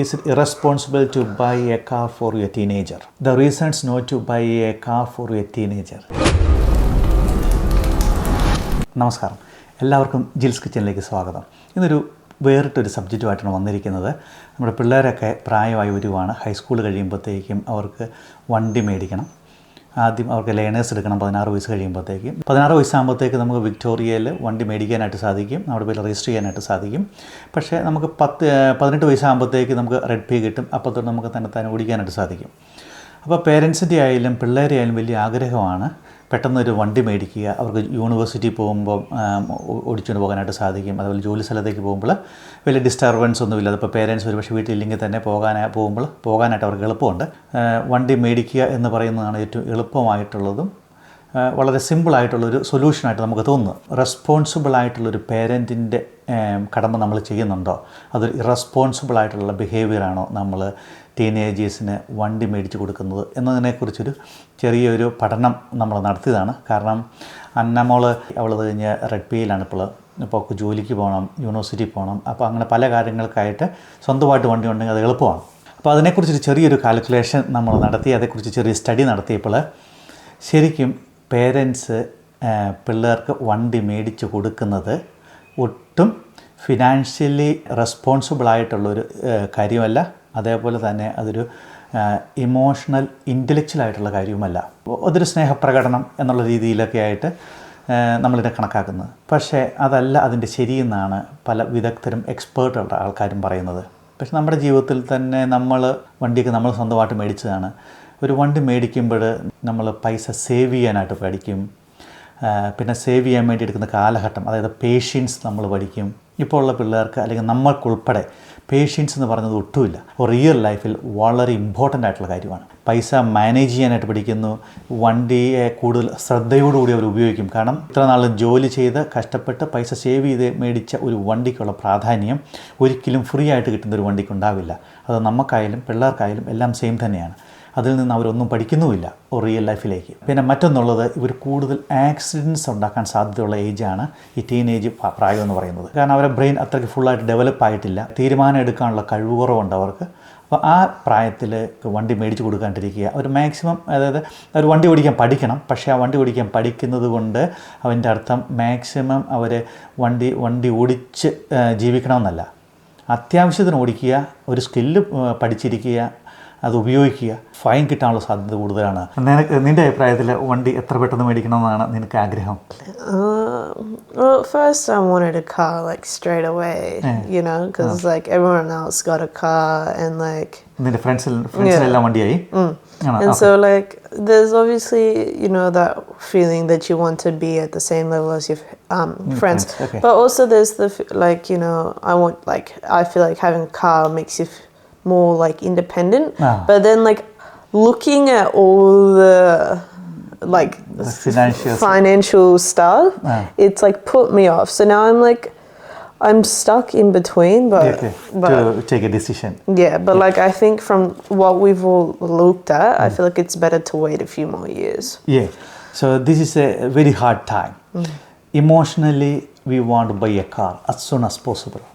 is it irresponsible to buy a car for your teenager? The reasons not to buy a car for your teenager. നമസ്കാരം, എല്ലാവർക്കും ജിൽസ് കിച്ചണിലേക്ക് സ്വാഗതം. ഇന്നൊരു വേറിട്ടൊരു സബ്ജക്റ്റുമായിട്ടാണ് വന്നിരിക്കുന്നത്. നമ്മുടെ പിള്ളേരൊക്കെ പ്രായമായി വരുവാണ്. ഹൈസ്കൂൾ കഴിയുമ്പോഴത്തേക്കും അവർക്ക് വണ്ടി മേടിക്കണം. ആദ്യം അവർക്ക് ലേണേഴ്സ് എടുക്കണം 16 വയസ്സ് കഴിയുമ്പോഴത്തേക്കും. 16 വയസ്സാകുമ്പോഴത്തേക്ക് നമുക്ക് വിക്ടോറിയയിൽ വണ്ടി മേടിക്കാനായിട്ട് സാധിക്കും, നമ്മുടെ പേരിൽ രജിസ്റ്റർ ചെയ്യാനായിട്ട് സാധിക്കും. പക്ഷേ നമുക്ക് 18 വയസ്സാകുമ്പോഴത്തേക്ക് നമുക്ക് റെഡ് പേ കിട്ടും. അപ്പോൾ തൊട്ട് നമുക്ക് തന്നെ ഓടിക്കാനായിട്ട് സാധിക്കും. അപ്പോൾ പേരൻസിൻ്റെ ആയാലും പിള്ളേരെ ആയാലും വലിയ ആഗ്രഹമാണ് പെട്ടെന്നൊരു വണ്ടി മേടിക്കുക. അവർക്ക് യൂണിവേഴ്സിറ്റി പോകുമ്പോൾ ഓടിച്ചുകൊണ്ട് പോകാനായിട്ട് സാധിക്കും. അതുപോലെ ജോലി സ്ഥലത്തേക്ക് പോകുമ്പോൾ വലിയ ഡിസ്റ്റർബൻസ് ഒന്നുമില്ല. അതിപ്പോൾ പേരൻസ് ഒരുപക്ഷെ വീട്ടിലില്ലെങ്കിൽ തന്നെ പോകാനായിട്ട് അവർക്ക് എളുപ്പമുണ്ട്. വണ്ടി മേടിക്കുക എന്ന് പറയുന്നതാണ് ഏറ്റവും എളുപ്പമായിട്ടുള്ളതും വളരെ സിമ്പിളായിട്ടുള്ളൊരു സൊല്യൂഷനായിട്ട് നമുക്ക് തോന്നുന്നു. റെസ്പോൺസിബിളായിട്ടുള്ളൊരു പേരൻറ്റിൻ്റെ കടമ നമ്മൾ ചെയ്യുന്നുണ്ടോ? അതൊരു ഇറസ്പോൺസിബിളായിട്ടുള്ള ബിഹേവിയറാണോ നമ്മൾ ടീനേജേഴ്സിന് വണ്ടി മേടിച്ച് കൊടുക്കുന്നത് എന്നതിനെക്കുറിച്ചൊരു ചെറിയൊരു പഠനം നമ്മൾ നടത്തിയതാണ്. കാരണം അന്നമോൾ അവൾ കഴിഞ്ഞ് റെഡ് പിയിലാണ് ഇപ്പോൾ അവൾക്ക് ജോലിക്ക് പോകണം, യൂണിവേഴ്സിറ്റി പോകണം. അപ്പോൾ അങ്ങനെ പല കാര്യങ്ങൾക്കായിട്ട് സ്വന്തമായിട്ട് വണ്ടി ഉണ്ടെങ്കിൽ അത് എളുപ്പമാണ്. അപ്പോൾ അതിനെക്കുറിച്ചൊരു ചെറിയൊരു കാൽക്കുലേഷൻ നമ്മൾ നടത്തി, അതേക്കുറിച്ച് ചെറിയ സ്റ്റഡി നടത്തിയപ്പോൾ ശരിക്കും പേരൻസ് പിള്ളേർക്ക് വണ്ടി മേടിച്ച് കൊടുക്കുന്നത് ഒട്ടും ഫിനാൻഷ്യലി റെസ്പോൺസിബിളായിട്ടുള്ളൊരു കാര്യമല്ല. അതേപോലെ തന്നെ അതൊരു ഇമോഷണൽ ഇൻ്റലക്ച്വലായിട്ടുള്ള കാര്യവുമല്ല. അതൊരു സ്നേഹപ്രകടനം എന്നുള്ള രീതിയിലൊക്കെ ആയിട്ട് നമ്മളിതിനെ കണക്കാക്കുന്നത്. പക്ഷേ അതല്ല അതിൻ്റെ ശരിയെന്നാണ് പല വിദഗ്ധരും എക്സ്പേർട്ടുള്ള ആൾക്കാരും പറയുന്നത്. പക്ഷെ നമ്മുടെ ജീവിതത്തിൽ തന്നെ വണ്ടിയൊക്കെ നമ്മൾ സ്വന്തമായിട്ട് മേടിച്ചതാണ്. ഒരു വണ്ടി മേടിക്കുമ്പോൾ നമ്മൾ പൈസ സേവ് ചെയ്യാനായിട്ട് പഠിക്കും. പിന്നെ സേവ് ചെയ്യാൻ വേണ്ടി എടുക്കുന്ന കാലഘട്ടം, അതായത് പേഷ്യൻസ് നമ്മൾ പഠിക്കും. ഇപ്പോൾ ഉള്ള പിള്ളേർക്ക് അല്ലെങ്കിൽ നമ്മൾക്കുൾപ്പെടെ പേഷ്യൻസ് എന്ന് പറയുന്നത് ഒട്ടുമില്ല. റിയൽ ലൈഫിൽ വളരെ ഇമ്പോർട്ടൻ്റ് ആയിട്ടുള്ള കാര്യമാണ്. പൈസ മാനേജ് ചെയ്യാനായിട്ട് പഠിക്കുന്നു. വണ്ടിയെ കൂടുതൽ ശ്രദ്ധയോടുകൂടി അവർ ഉപയോഗിക്കും. കാരണം ഇത്ര നാൾ ജോലി ചെയ്ത് കഷ്ടപ്പെട്ട് പൈസ സേവ് ചെയ്ത് മേടിച്ച ഒരു വണ്ടിക്കുള്ള പ്രാധാന്യം ഒരിക്കലും ഫ്രീ ആയിട്ട് കിട്ടുന്ന ഒരു വണ്ടിക്കുണ്ടാവില്ല. അത് നമുക്കായാലും പിള്ളേർക്കായാലും എല്ലാം സെയിം തന്നെയാണ്. അതിൽ നിന്ന് അവരൊന്നും പഠിക്കുന്നുമില്ല റിയൽ ലൈഫിലേക്ക്. പിന്നെ മറ്റൊന്നുള്ളത്, ഇവർ കൂടുതൽ ആക്സിഡൻറ്റ്സ് ഉണ്ടാക്കാൻ സാധ്യതയുള്ള ഏജാണ് ഈ ടീനേജ് പ്രായം എന്ന് പറയുന്നത്. കാരണം അവരുടെ ബ്രെയിൻ അത്രയ്ക്ക് ഫുള്ളായിട്ട് ഡെവലപ്പ് ആയിട്ടില്ല. തീരുമാനം എടുക്കാനുള്ള കഴിവ് കുറവുണ്ട് അവർക്ക്. അപ്പോൾ ആ പ്രായത്തിൽ വണ്ടി മേടിച്ച് കൊടുക്കാണ്ടിരിക്കുക. അവർ മാക്സിമം, അതായത് അവർ വണ്ടി ഓടിക്കാൻ പഠിക്കണം. പക്ഷേ ആ വണ്ടി ഓടിക്കാൻ പഠിക്കുന്നത് കൊണ്ട് അതിൻ്റെ അർത്ഥം മാക്സിമം അവർ വണ്ടി ഓടിച്ച് ജീവിക്കണമെന്നല്ല. അത്യാവശ്യത്തിന് ഓടിക്കുക, ഒരു സ്കില്ല് പഠിച്ചിരിക്കുക, അത് ഉപയോഗിക്കുക. ഫൈൻ കിട്ടാനുള്ള സാധ്യത കൂടുതലാണ്. നിൻ്റെ അഭിപ്രായത്തിൽ വണ്ടി എത്ര പെട്ടെന്ന് മേടിക്കണമെന്നാണ് നിനക്ക് ആഗ്രഹം? Well, first I wanted a car like straight away, you know, because like everyone else got a car and like നിന്റെ ഫ്രണ്ട്സിനെല്ലാം വണ്ടിയായി. And so like there's obviously, you know, that feeling that you want to be at the same level as your friends. Okay. But also there's the like, you know, I feel like having a car makes you more like independent. But then like looking at all the like financial stuff, it's like put me off. So now I'm stuck in between, but to take a decision. Yeah, but like I think from what we've all looked at, I feel like it's better to wait a few more years. Yeah. So this is a very hard time. Emotionally we want to buy a car as soon as possible.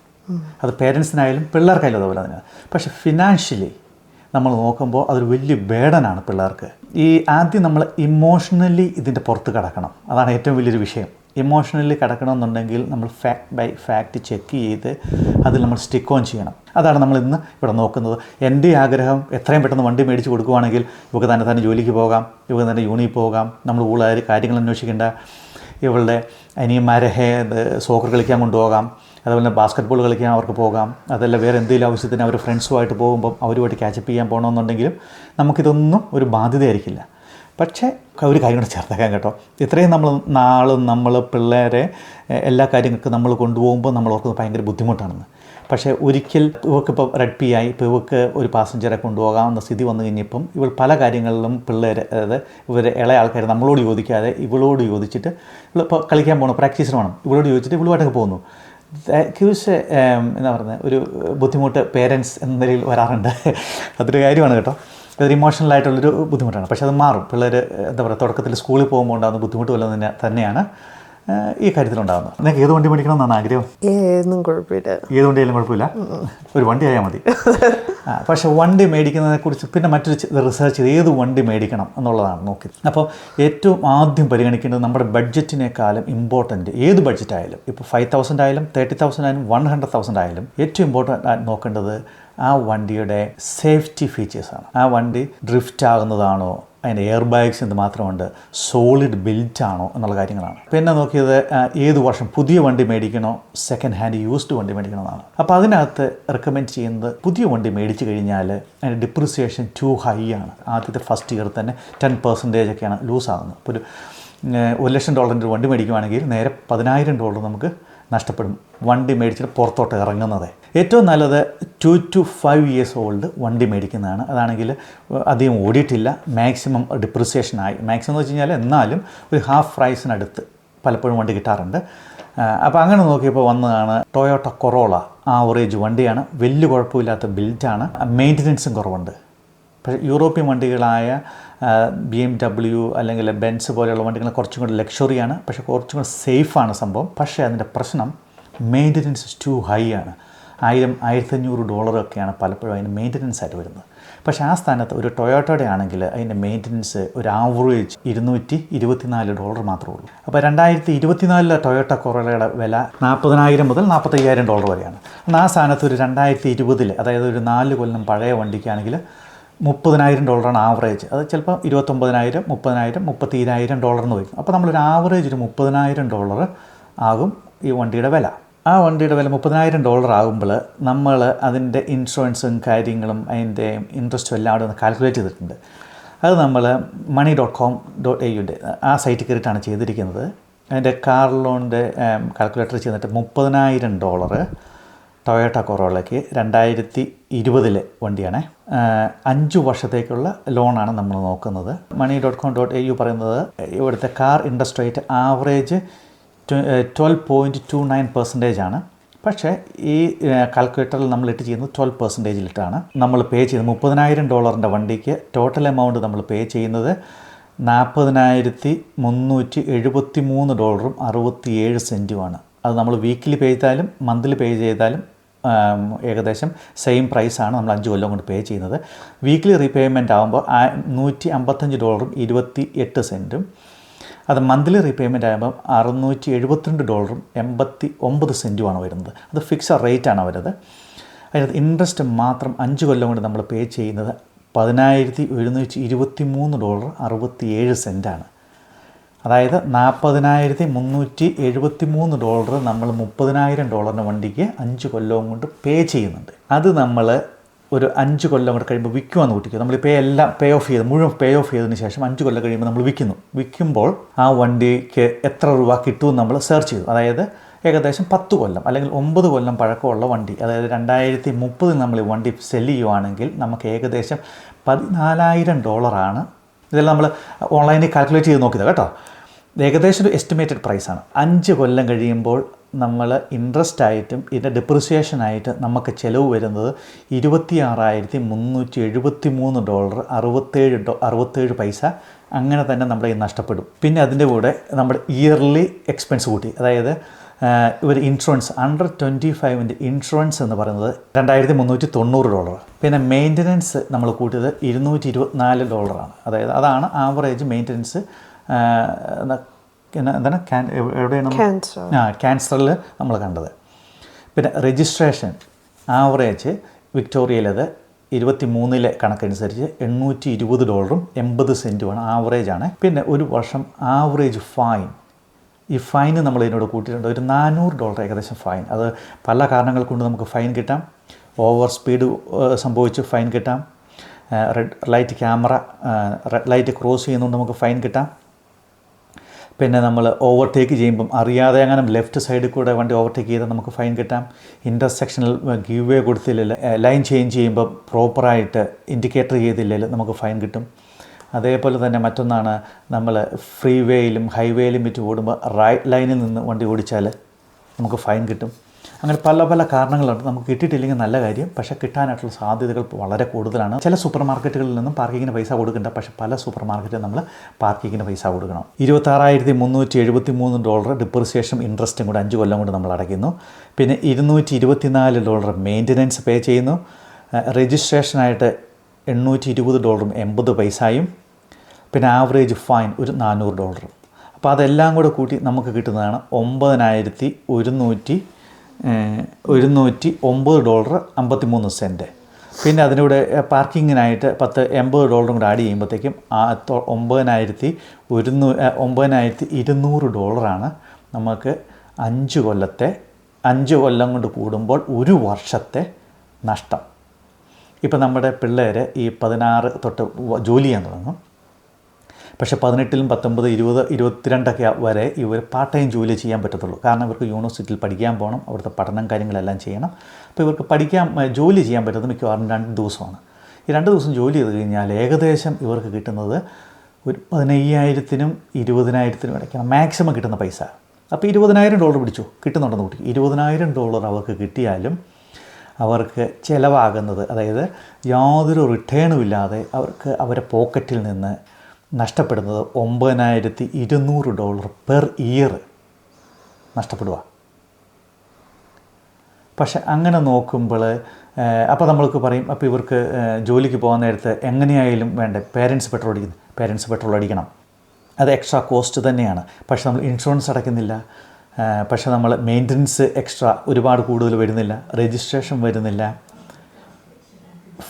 അത് പേരൻസിനായാലും പിള്ളേർക്കായാലും അതുപോലെ തന്നെയാണ്. പക്ഷേ financially നമ്മൾ നോക്കുമ്പോൾ അതൊരു വലിയ ബേഡനാണ് പിള്ളേർക്ക്. ആദ്യം നമ്മൾ ഇമോഷണലി ഇതിൻ്റെ പുറത്ത് കിടക്കണം. അതാണ് ഏറ്റവും വലിയൊരു വിഷയം. ഇമോഷണലി കിടക്കണമെന്നുണ്ടെങ്കിൽ നമ്മൾ ഫാക്ട് ബൈ ഫാക്റ്റ് ചെക്ക് ചെയ്ത് അതിൽ നമ്മൾ സ്റ്റിക്ക് ഓൺ ചെയ്യണം. അതാണ് നമ്മൾ ഇന്ന് ഇവിടെ നോക്കുന്നത്. എൻ്റെ ആഗ്രഹം എത്രയും പെട്ടെന്ന് വണ്ടി മേടിച്ച് കൊടുക്കുകയാണെങ്കിൽ ഇവർക്ക് തന്നെ ജോലിക്ക് പോകാം, ഇവർക്ക് തന്നെ യൂണിയിൽ പോകാം, നമ്മൾ കൂടുതൽ കാര്യങ്ങൾ അന്വേഷിക്കേണ്ട. ഇവളുടെ അനിയന്മാരെ സോക്കർ കളിക്കാൻ കൊണ്ടുപോകാം, അതുപോലെ തന്നെ ബാസ്ക്കറ്റ് ബോൾ കളിക്കാൻ അവർക്ക് പോകാം. അതല്ല വേറെ എന്തെങ്കിലും ആവശ്യത്തിന് അവർ ഫ്രണ്ട്സുമായിട്ട് പോകുമ്പം അവരുമായിട്ട് ക്യാച്ചപ്പ് ചെയ്യാൻ പോകണമെന്നുണ്ടെങ്കിലും നമുക്കിതൊന്നും ഒരു ബാധ്യതയായിരിക്കില്ല. പക്ഷേ ഒരു കാര്യം കൂടെ ചേർത്തേക്കാം കേട്ടോ. ഇത്രയും നമ്മൾ പിള്ളേരെ എല്ലാ കാര്യങ്ങൾക്കും നമ്മൾ കൊണ്ടുപോകുമ്പോൾ നമ്മൾ ഓർക്കുന്നത് ഭയങ്കര ബുദ്ധിമുട്ടാണെന്ന്. പക്ഷേ ഒരിക്കൽ ഇവർക്കിപ്പോൾ റെഡ് പി ആയി, ഇപ്പോൾ ഇവർക്ക് ഒരു പാസഞ്ചറെ കൊണ്ടുപോകാമെന്ന സ്ഥിതി വന്നു കഴിഞ്ഞപ്പം ഇവൾ പല കാര്യങ്ങളിലും പിള്ളേർ, അതായത് ഇവർ ഇളയ ആൾക്കാർ നമ്മളോട് ചോദിക്കാതെ ഇവളോട് ചോദിച്ചിട്ട് ഇവളിപ്പോൾ കളിക്കാൻ പോകണം, പ്രാക്ടീസിന് വേണം, ഇവളോട് ചോദിച്ചിട്ട് ഇവളുമായിട്ടൊക്കെ പോകുന്നു. ക്യൂസ് എന്താ പറയുന്നത്, ഒരു ബുദ്ധിമുട്ട് പേരൻസ് എന്ന നിലയിൽ വരാറുണ്ട്. അതൊരു കാര്യമാണ് കേട്ടോ. അതൊരു ഇമോഷണലായിട്ടുള്ളൊരു ബുദ്ധിമുട്ടാണ്. പക്ഷേ അത് മാറും. പിള്ളേർ എന്താ പറയുക, തുടക്കത്തിൽ സ്കൂളിൽ പോകുമ്പോൾ ഉണ്ടാകുന്ന ബുദ്ധിമുട്ട് വല്ലതും തന്നെയാണ്. ഈ കാര്യത്തിലുണ്ടാകുന്നത്. നിങ്ങൾക്ക് ഏത് വണ്ടി മേടിക്കണമെന്നാണ് ആഗ്രഹം? ഏതൊന്നും കുഴപ്പമില്ല, ഏത് വണ്ടിയായാലും കുഴപ്പമില്ല, ഒരു വണ്ടി ആയാൽ മതി. പക്ഷേ വണ്ടി മേടിക്കുന്നതിനെക്കുറിച്ച് പിന്നെ മറ്റൊരു റിസർച്ച് ചെയ്ത് ഏത് വണ്ടി മേടിക്കണം എന്നുള്ളതാണ് നോക്കി. അപ്പോൾ ഏറ്റവും ആദ്യം പരിഗണിക്കേണ്ടത് നമ്മുടെ ബഡ്ജറ്റിനേക്കാളും ഇമ്പോർട്ടൻറ്റ്, ഏത് ബഡ്ജറ്റ് ആയാലും, ഇപ്പോൾ 5,000 ആയാലും 30,000 ആയാലും 100,000 ആയാലും ഏറ്റവും ഇമ്പോർട്ടൻ്റ് നോക്കേണ്ടത് ആ വണ്ടിയുടെ സേഫ്റ്റി ഫീച്ചേഴ്സാണ്. ആ വണ്ടി ഡ്രിഫ്റ്റ് ആകുന്നതാണോ, അതിൻ്റെ എയർ ബാഗ്സ് എന്ത് മാത്രമുണ്ട്, സോളിഡ് ബിൽറ്റ് ആണോ എന്നുള്ള കാര്യങ്ങളാണ്. പിന്നെ നോക്കിയത് ഏത് വർഷം പുതിയ വണ്ടി മേടിക്കണോ സെക്കൻഡ് ഹാൻഡ് യൂസ്ഡ് വണ്ടി മേടിക്കണമെന്നാണ്. അപ്പോൾ അതിനകത്ത് റെക്കമെൻഡ് ചെയ്യുന്നത് പുതിയ വണ്ടി മേടിച്ച് കഴിഞ്ഞാൽ അതിൻ്റെ ഡിപ്രിസിയേഷൻ ടു ഹൈ ആണ്. ആദ്യത്തെ ഫസ്റ്റ് ഇയർ തന്നെ 10% ഒക്കെയാണ് ലൂസ് ആകുന്നത്. ഇപ്പോൾ ഒരു $1,00,000 ഒരു വണ്ടി മേടിക്കുവാണെങ്കിൽ നേരെ $10,000 നമുക്ക് നഷ്ടപ്പെടും വണ്ടി മേടിച്ചിട്ട് പുറത്തോട്ട് ഇറങ്ങുന്നത്. ഏറ്റവും നല്ലത് 2 to 5 years ഓൾഡ് വണ്ടി മേടിക്കുന്നതാണ്. അതാണെങ്കിൽ അധികം ഓടിയിട്ടില്ല, മാക്സിമം ഡിപ്രിസിയേഷനായി, മാക്സിമം എന്ന് വെച്ച് കഴിഞ്ഞാൽ എന്നാലും ഒരു ഹാഫ് പ്രൈസിനടുത്ത് പലപ്പോഴും വണ്ടി കിട്ടാറുണ്ട്. അപ്പോൾ അങ്ങനെ നോക്കിയപ്പോൾ വന്നതാണ് ടൊയോട്ട കൊറോള. ആവറേജ് വണ്ടിയാണ്, വലിയ കുഴപ്പമില്ലാത്ത ബിൽറ്റാണ്, മെയിൻ്റനൻസും കുറവുണ്ട്. പക്ഷേ യൂറോപ്യൻ വണ്ടികളായ BMW അല്ലെങ്കിൽ ബെൻസ് പോലെയുള്ള വണ്ടികൾ കുറച്ചും കൂടി ലക്ഷറിയാണ്, പക്ഷേ കുറച്ചും കൂടി സേഫാണ് സംഭവം. പക്ഷേ അതിൻ്റെ പ്രശ്നം മെയിൻ്റനൻസ് ടു ഹൈ ആണ്. $1,000-1,500 ഒക്കെയാണ് പലപ്പോഴും അതിന് മെയിൻ്റനൻസ് ആയിട്ട് വരുന്നത്. പക്ഷേ ആ സ്ഥാനത്ത് ഒരു ടൊയോട്ടയുടെ ആണെങ്കിൽ അതിൻ്റെ മെയിൻ്റനൻസ് ഒരു ആവറേജ് $224 മാത്രമേ ഉള്ളൂ. അപ്പോൾ 2024 ടൊയോട്ട കൊറോളയുടെ വില $40,000 മുതൽ $45,000 വരെയാണ്. എന്നാൽ ആ സ്ഥാനത്ത് ഒരു 2020 അതായത് ഒരു 4 കൊല്ലം പഴയ വണ്ടിക്കാണെങ്കിൽ $30,000 ആവറേജ്. അത് ചിലപ്പോൾ $29,000, $30,000, $32,000 എന്ന് വരും. അപ്പോൾ നമ്മളൊരു ആവറേജ് ഒരു $30,000 ആകും ഈ വണ്ടിയുടെ വില. ആ വണ്ടിയുടെ വില $30,000 ആകുമ്പോൾ നമ്മൾ അതിൻ്റെ ഇൻഷുറൻസും കാര്യങ്ങളും അതിൻ്റെ ഇൻട്രസ്റ്റും എല്ലാം അവിടെ ഒന്ന് കാൽക്കുലേറ്റ് ചെയ്തിട്ടുണ്ട്. അത് നമ്മൾ money.com.au ആ സൈറ്റിൽ കയറിയിട്ടാണ് ചെയ്തിരിക്കുന്നത്. അതിൻ്റെ കാർ ലോണിൻ്റെ കാൽക്കുലേറ്റർ ചെയ്തിട്ട് $30,000 ടൊയോട്ട കൊറോളയ്ക്ക് 2020 വണ്ടിയാണ്. 5 വർഷത്തേക്കുള്ള ലോണാണ് നമ്മൾ നോക്കുന്നത്. money.com.au പറയുന്നത് ഇവിടുത്തെ കാർ ഇൻട്രസ്റ്റ് റേറ്റ് ആവറേജ് 12.29% ആണ്. പക്ഷേ ഈ കാൽക്കുലേറ്ററിൽ നമ്മൾ ഇട്ട് ചെയ്യുന്നത് 12%-ലിട്ടാണ് നമ്മൾ പേ ചെയ്യുന്നത്. $30,000 വണ്ടിക്ക് ടോട്ടൽ എമൗണ്ട് നമ്മൾ പേ ചെയ്യുന്നത് $40,373.67 അത് നമ്മൾ വീക്കിലി പേ ചെയ്താലും മന്ത്ലി പേ ചെയ്താലും ഏകദേശം സെയിം പ്രൈസാണ് നമ്മൾ 5 കൊല്ലം കൊണ്ട് പേ ചെയ്യുന്നത്. വീക്ക്ലി റീപേയ്മെൻറ്റ് ആകുമ്പോൾ $155.28. അത് മന്ത്ലി റീപേയ്മെൻറ്റ് ആകുമ്പോൾ $672.89 വരുന്നത്. അത് ഫിക്സഡ് റേറ്റാണ് വരുന്നത്. അതിനകത്ത് ഇൻട്രസ്റ്റ് മാത്രം 5 കൊല്ലം കൊണ്ട് നമ്മൾ പേ ചെയ്യുന്നത് $10,723.67 അതായത് $40,373 നമ്മൾ $30,000 വണ്ടിക്ക് 5 കൊല്ലവും കൊണ്ട് പേ ചെയ്യുന്നുണ്ട്. അത് നമ്മൾ ഒരു 5 കൊല്ലം കൂടെ കഴിയുമ്പോൾ വിൽക്കുവാന്ന് കൂട്ടിക്കുക. നമ്മൾ എല്ലാം പേ ഓഫ് ചെയ്ത് മുഴുവൻ പേ ഓഫ് ചെയ്തതിന് ശേഷം 5 കൊല്ലം കഴിയുമ്പോൾ നമ്മൾ വിൽക്കുമ്പോൾ ആ വണ്ടിക്ക് എത്ര രൂപ കിട്ടുമെന്ന് നമ്മൾ സെർച്ച് ചെയ്തു. അതായത് ഏകദേശം 10 കൊല്ലം അല്ലെങ്കിൽ 9 കൊല്ലം പഴക്കമുള്ള വണ്ടി, അതായത് 2030 നമ്മൾ ഈ വണ്ടി സെല്ല് ചെയ്യുവാണെങ്കിൽ നമുക്ക് ഏകദേശം $14,000 ആണ്. ഇതെല്ലാം നമ്മൾ ഓൺലൈനിൽ കാൽക്കുലേറ്റ് ചെയ്ത് നോക്കിയത് കേട്ടോ. ഏകദേശം ഒരു എസ്റ്റിമേറ്റഡ് പ്രൈസാണ്. 5 കൊല്ലം കഴിയുമ്പോൾ നമ്മൾ ഇൻട്രസ്റ്റ് ആയിട്ടും ഇതിൻ്റെ ഡെപ്രിസിയേഷനായിട്ട് നമുക്ക് ചിലവ് വരുന്നത് $26,373.67 അങ്ങനെ തന്നെ നമ്മുടെ ഈ നഷ്ടപ്പെടും. പിന്നെ അതിൻ്റെ കൂടെ നമ്മുടെ ഇയർലി എക്സ്പെൻസ് കൂട്ടി, അതായത് ഒരു ഇൻഷുറൻസ് അണ്ടർ 25 ഇൻഷുറൻസ് എന്ന് പറയുന്നത് $2,390. പിന്നെ മെയിൻ്റനൻസ് നമ്മൾ കൂട്ടിയത് $224 ആണ്. അതായത് അതാണ് ആവറേജ് മെയിൻ്റനൻസ്. എന്താണ് എവിടെയാണ് ക്യാൻസറിൽ നമ്മൾ കണ്ടത്. പിന്നെ രജിസ്ട്രേഷൻ ആവറേജ് വിക്ടോറിയയിലത് 23 കണക്കനുസരിച്ച് $820.80 ആവറേജാണ്. പിന്നെ ഒരു വർഷം ആവറേജ് ഫൈൻ, ഈ ഫൈന് നമ്മൾ ഇതിനോട് കൂട്ടിയിട്ടുണ്ട് ഒരു $400 ഏകദേശം ഫൈൻ. അത് പല കാരണങ്ങൾ കൊണ്ട് നമുക്ക് ഫൈൻ കിട്ടാം. ഓവർ സ്പീഡ് സംഭവിച്ച് ഫൈൻ കിട്ടാം, റെഡ് ലൈറ്റ് ക്രോസ് ചെയ്യുന്നതുകൊണ്ട് നമുക്ക് ഫൈൻ കിട്ടാം. പിന്നെ നമ്മൾ ഓവർടേക്ക് ചെയ്യുമ്പം അറിയാതെ അങ്ങനെ ലെഫ്റ്റ് സൈഡിൽ കൂടെ വണ്ടി ഓവർടേക്ക് ചെയ്താൽ നമുക്ക് ഫൈൻ കിട്ടാം. ഇൻ്റർസെക്ഷനിൽ ഗീവ് വേ കൊടുത്തില്ലെങ്കിൽ, ലൈൻ ചേഞ്ച് ചെയ്യുമ്പോൾ പ്രോപ്പറായിട്ട് ഇൻഡിക്കേറ്റർ ചെയ്തില്ലെങ്കിൽ നമുക്ക് ഫൈൻ കിട്ടും. അതേപോലെ തന്നെ മറ്റൊന്നാണ് നമ്മൾ ഫ്രീ വേയിലും ഹൈവേയിലും വിറ്റ് ഓടുമ്പോൾ റൈറ്റ് ലൈനിൽ നിന്ന് വണ്ടി ഓടിച്ചാൽ നമുക്ക് ഫൈൻ കിട്ടും. അങ്ങനെ പല പല കാരണങ്ങളുണ്ട്. നമുക്ക് കിട്ടിയിട്ടില്ലെങ്കിൽ നല്ല കാര്യം, പക്ഷേ കിട്ടാനായിട്ടുള്ള സാധ്യതകൾ വളരെ കൂടുതലാണ്. ചില സൂപ്പർ മാർക്കറ്റുകളിൽ നിന്നും പാർക്കിങ്ങിന് പൈസ കൊടുക്കണ്ട, പക്ഷേ പല സൂപ്പർ മാർക്കറ്റിൽ നമ്മൾ പാർക്കിങ്ങിന് പൈസ കൊടുക്കണം. $26,373 ഡിപ്രിസിയേഷൻ ഇൻട്രസ്റ്റും കൂടെ 5 കൊല്ലം കൊണ്ട് നമ്മൾ അടയ്ക്കുന്നു. പിന്നെ $224 മെയിൻ്റനൻസ് പേ ചെയ്യുന്നു. രജിസ്ട്രേഷനായിട്ട് $820 80 പിന്നെ ആവറേജ് ഫൈൻ ഒരു $400. അപ്പോൾ അതെല്ലാം കൂടെ കൂട്ടി നമുക്ക് കിട്ടുന്നതാണ് $9,109.53. പിന്നെ അതിലൂടെ പാർക്കിങ്ങിനായിട്ട് $80 കൂടെ ആഡ് ചെയ്യുമ്പോഴത്തേക്കും $9,200 നമുക്ക് 5 കൊല്ലം കൊണ്ട് കൂടുമ്പോൾ 1 വർഷത്തെ നഷ്ടം. ഇപ്പം നമ്മുടെ പിള്ളേർ ഈ 16 തൊട്ട് ജോലി ചെയ്യാൻ തുടങ്ങും. പക്ഷേ 18, 19, 20, 22 വരെ ഇവർ പാർട്ട് ടൈം ജോലി ചെയ്യാൻ പറ്റത്തുള്ളൂ. കാരണം ഇവർക്ക് യൂണിവേഴ്സിറ്റിയിൽ പഠിക്കാൻ പോകണം, അവിടുത്തെ പഠനം കാര്യങ്ങളെല്ലാം ചെയ്യണം. അപ്പോൾ ഇവർക്ക് ജോലി ചെയ്യാൻ പറ്റുന്നത് മിക്കവാറും 2 ദിവസമാണ്. ഈ 2 ദിവസം ജോലി ചെയ്ത് കഴിഞ്ഞാൽ ഏകദേശം ഇവർക്ക് കിട്ടുന്നത് ഒരു $15,000-നും 20,000-നും ഇടയ്ക്കാണ് മാക്സിമം കിട്ടുന്ന പൈസ. അപ്പോൾ $20,000 പിടിച്ചു കിട്ടുന്നുണ്ടെന്ന് കൂട്ടി. $20,000 അവർക്ക് കിട്ടിയാലും അവർക്ക് ചിലവാകുന്നത്, അതായത് യാതൊരു റിട്ടേണും ഇല്ലാതെ അവരുടെ പോക്കറ്റിൽ നിന്ന് നഷ്ടപ്പെടുന്നത് $9,200 പെർ ഇയർ നഷ്ടപ്പെടുക. പക്ഷെ അങ്ങനെ നോക്കുമ്പോൾ അപ്പോൾ നമ്മൾക്ക് പറയും, അപ്പോൾ ഇവർക്ക് ജോലിക്ക് പോകാൻ നേരത്ത് എങ്ങനെയായാലും വേണ്ടേ പേരൻസ് പെട്രോൾ അടിക്കണം. അത് എക്സ്ട്രാ കോസ്റ്റ് തന്നെയാണ്. പക്ഷെ നമ്മൾ ഇൻഷുറൻസ് അടയ്ക്കുന്നില്ല. പക്ഷെ നമ്മൾ മെയിൻ്റനൻസ് എക്സ്ട്രാ ഒരുപാട് കൂടുതൽ വരുന്നില്ല, രജിസ്ട്രേഷൻ വരുന്നില്ല,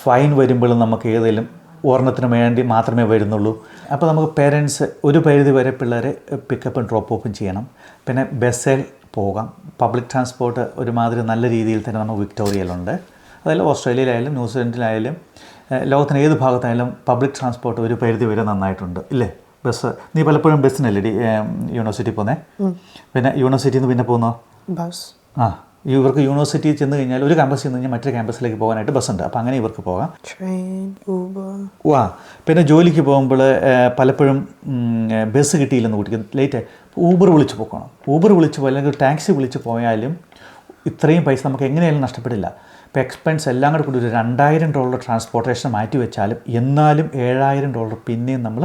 ഫൈൻ വരുമ്പോഴും നമുക്ക് ഏതെങ്കിലും ഒരെണ്ണത്തിന് വേണ്ടി മാത്രമേ വരുന്നുള്ളൂ. അപ്പോൾ നമുക്ക് പേരൻസ് ഒരു പരിധി വരെ പിള്ളേരെ പിക്കപ്പും ഡ്രോപ്പ് ഓഫും ചെയ്യണം. പിന്നെ ബസ്സിൽ പോകാം. പബ്ലിക് ട്രാൻസ്പോർട്ട് ഒരുമാതിരി നല്ല രീതിയിൽ തന്നെ നമുക്ക് വിക്ടോറിയയിലുണ്ട്. അതായത് ഓസ്ട്രേലിയയിലായാലും ന്യൂസിലൻഡിലായാലും ലോകത്തിന് ഏത് ഭാഗത്തായാലും പബ്ലിക് ട്രാൻസ്പോർട്ട് ഒരു പരിധി വരെ നന്നായിട്ടുണ്ട്, ഇല്ലേ? ബസ് നീ പലപ്പോഴും ബസ്സിനല്ലേ യൂണിവേഴ്സിറ്റി പോകുന്നത്? പിന്നെ യൂണിവേഴ്സിറ്റിയിൽ നിന്ന് പിന്നെ പോകുന്നോ? ബസ്. ഇവർക്ക് യൂണിവേഴ്സിറ്റിയിൽ ചെന്ന് കഴിഞ്ഞാൽ ഒരു ക്യാമ്പസിൽ നിന്ന് കഴിഞ്ഞാൽ മറ്റൊരു ക്യാമ്പസിലേക്ക് പോകാനായിട്ട് ബസ്സുണ്ട്. അപ്പോൾ അങ്ങനെ ഇവർക്ക് പോകാം. Train, Uber. പിന്നെ ജോലിക്ക് പോകുമ്പോൾ പലപ്പോഴും ബസ് കിട്ടിയില്ലെന്ന് കൂട്ടി ലേറ്റ് ഊബർ വിളിച്ച് പോകണം. ഊബർ വിളിച്ച് പോയി അല്ലെങ്കിൽ ടാക്സി വിളിച്ച് പോയാലും ഇത്രയും പൈസ നമുക്ക് എങ്ങനെയായാലും നഷ്ടപ്പെടില്ല. ഇപ്പോൾ എക്സ്പെൻസ് എല്ലാം കൂടെ കൂടി ഒരു $2,000 ട്രാൻസ്പോർട്ടേഷൻ മാറ്റി വെച്ചാലും എന്നാലും $7,000 പിന്നെയും നമ്മൾ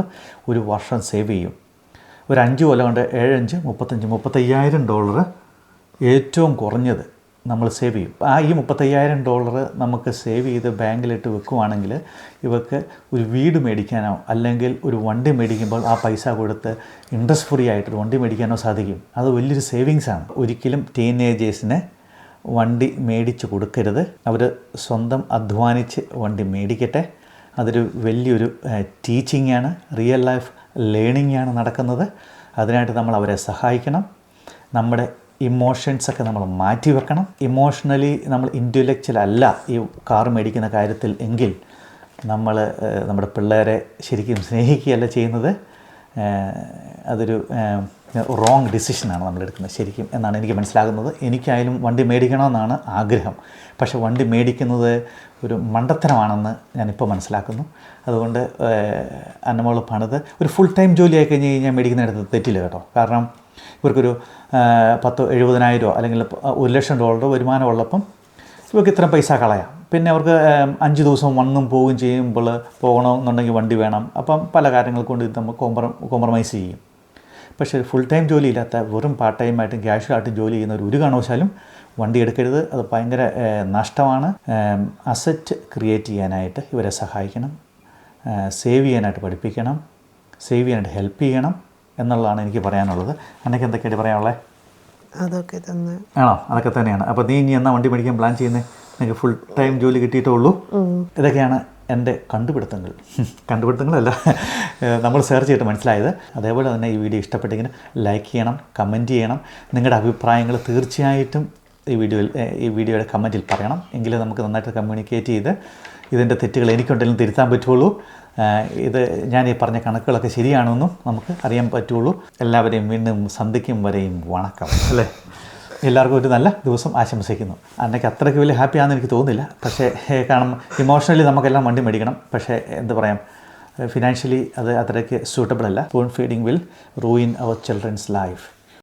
ഒരു വർഷം സേവ് ചെയ്യും. ഒരു 5 കൊല്ലം കൊണ്ട് 7, 5, 35,000 ഏറ്റവും കുറഞ്ഞത് നമ്മൾ സേവ് ചെയ്യും. ഈ $35,000 നമുക്ക് സേവ് ചെയ്ത് ബാങ്കിലിട്ട് വെക്കുവാണെങ്കിൽ ഇവർക്ക് ഒരു വീട് മേടിക്കാനോ അല്ലെങ്കിൽ ഒരു വണ്ടി മേടിക്കുമ്പോൾ ആ പൈസ കൊടുത്ത് ഇൻട്രസ്റ്റ് ഫ്രീ ആയിട്ടൊരു വണ്ടി മേടിക്കാനോ സാധിക്കും. അത് വലിയൊരു സേവിങ്സാണ്. ഒരിക്കലും ടീനേജേഴ്സിന് വണ്ടി മേടിച്ച് കൊടുക്കരുത്. അവർ സ്വന്തം അധ്വാനിച്ച് വണ്ടി മേടിക്കട്ടെ. അതൊരു വലിയൊരു ടീച്ചിങ്ങാണ്, റിയൽ ലൈഫ് ലേണിംഗാണ് നടക്കുന്നത്. അതിനായിട്ട് നമ്മൾ അവരെ സഹായിക്കണം. നമ്മുടെ ഇമോഷൻസൊക്കെ നമ്മൾ മാറ്റി വെക്കണം. ഇമോഷണലി നമ്മൾ ഇൻ്റലക്ച്വൽ അല്ല ഈ കാർ മേടിക്കുന്ന കാര്യത്തിൽ എങ്കിൽ നമ്മൾ നമ്മുടെ പിള്ളേരെ ശരിക്കും സ്നേഹിക്കുകയല്ല ചെയ്യുന്നത്. അതൊരു റോങ് ഡിസിഷനാണ് നമ്മളെടുക്കുന്നത് ശരിക്കും എന്നാണ് എനിക്ക് മനസ്സിലാകുന്നത്. എനിക്കായാലും വണ്ടി മേടിക്കണമെന്നാണ് ആഗ്രഹം. പക്ഷേ വണ്ടി മേടിക്കുന്നത് ഒരു മണ്ടത്തരമാണെന്ന് ഞാനിപ്പോൾ മനസ്സിലാക്കുന്നു. അതുകൊണ്ട് അന്നമോൾ പണിത് ഒരു ഫുൾ ടൈം ജോലി ആയി കഴിഞ്ഞ് കഴിഞ്ഞാൽ മേടിക്കുന്നിടത്ത് തെറ്റില്ല കേട്ടോ. കാരണം ഇവർക്കൊരു 10,000-70,000 അല്ലെങ്കിൽ $1,00,000 വരുമാനമുള്ളപ്പം ഇവർക്ക് ഇത്രയും പൈസ കളയാം. പിന്നെ അവർക്ക് 5 ദിവസം വന്നും പോവുകയും ചെയ്യുമ്പോൾ പോകണമെന്നുണ്ടെങ്കിൽ വണ്ടി വേണം. അപ്പം പല കാര്യങ്ങൾ കൊണ്ട് ഇത് നമ്മൾ കോംപ്രമൈസ് ചെയ്യും. പക്ഷേ ഫുൾ ടൈം ജോലിയില്ലാത്ത വെറും പാർട്ട് ടൈമായിട്ടും ക്യാഷ്വലായിട്ടും ജോലി ചെയ്യുന്നവർ ഒരു കാരണവശാലും വണ്ടി എടുക്കരുത്. അത് ഭയങ്കര നഷ്ടമാണ്. അസറ്റ് ക്രിയേറ്റ് ചെയ്യാനായിട്ട് ഇവരെ സഹായിക്കണം, സേവ് ചെയ്യാനായിട്ട് പഠിപ്പിക്കണം, സേവ് ചെയ്യാനായിട്ട് ഹെൽപ്പ് ചെയ്യണം എന്നുള്ളതാണ് എനിക്ക് പറയാനുള്ളത്. എനിക്ക് എന്തൊക്കെയാണ് പറയാനുള്ളത്? അതൊക്കെ തന്നെ ആണോ? അതൊക്കെ തന്നെയാണ്. അപ്പോൾ നീ ഇനി എന്നാ വണ്ടി മേടിക്കാൻ പ്ലാൻ ചെയ്യുന്നത്? എനിക്ക് ഫുൾ ടൈം ജോലി കിട്ടിയിട്ടേ ഉള്ളൂ. ഇതൊക്കെയാണ് എൻ്റെ കണ്ടുപിടുത്തങ്ങളല്ല നമ്മൾ സെർച്ച് ചെയ്തിട്ട് മനസ്സിലായത്. അതേപോലെ തന്നെ ഈ വീഡിയോ ഇഷ്ടപ്പെട്ടെങ്കിൽ ലൈക്ക് ചെയ്യണം, കമൻറ്റ് ചെയ്യണം. നിങ്ങളുടെ അഭിപ്രായങ്ങൾ തീർച്ചയായിട്ടും ഈ വീഡിയോയുടെ കമൻറ്റിൽ പറയണം. എങ്കിലേ നമുക്ക് നന്നായിട്ട് കമ്മ്യൂണിക്കേറ്റ് ചെയ്ത് ഇതിൻ്റെ തെറ്റുകൾ എനിക്കുണ്ടെങ്കിലും തിരുത്താൻ പറ്റുള്ളൂ. ഇത് ഞാൻ ഈ പറഞ്ഞ കണക്കുകളൊക്കെ ശരിയാണെന്നും നമുക്ക് അറിയാൻ പറ്റുള്ളൂ. എല്ലാവരെയും വീണ്ടും സന്ധിക്കും വരെയും വണക്കം, അല്ലേ? എല്ലാവർക്കും ഒരു നല്ല ദിവസം ആശംസിക്കുന്നു. അന്നേക്ക് അത്രയ്ക്ക് വലിയ ഹാപ്പിയാണെന്ന് എനിക്ക് തോന്നുന്നില്ല. പക്ഷേ കാരണം ഇമോഷണലി നമുക്കെല്ലാം വണ്ടി മേടിക്കണം. പക്ഷേ എന്ത് പറയാം, ഫിനാൻഷ്യലി അത് അത്രയ്ക്ക് സ്യൂട്ടബിൾ അല്ല. Spoon feeding will ruin our children's life.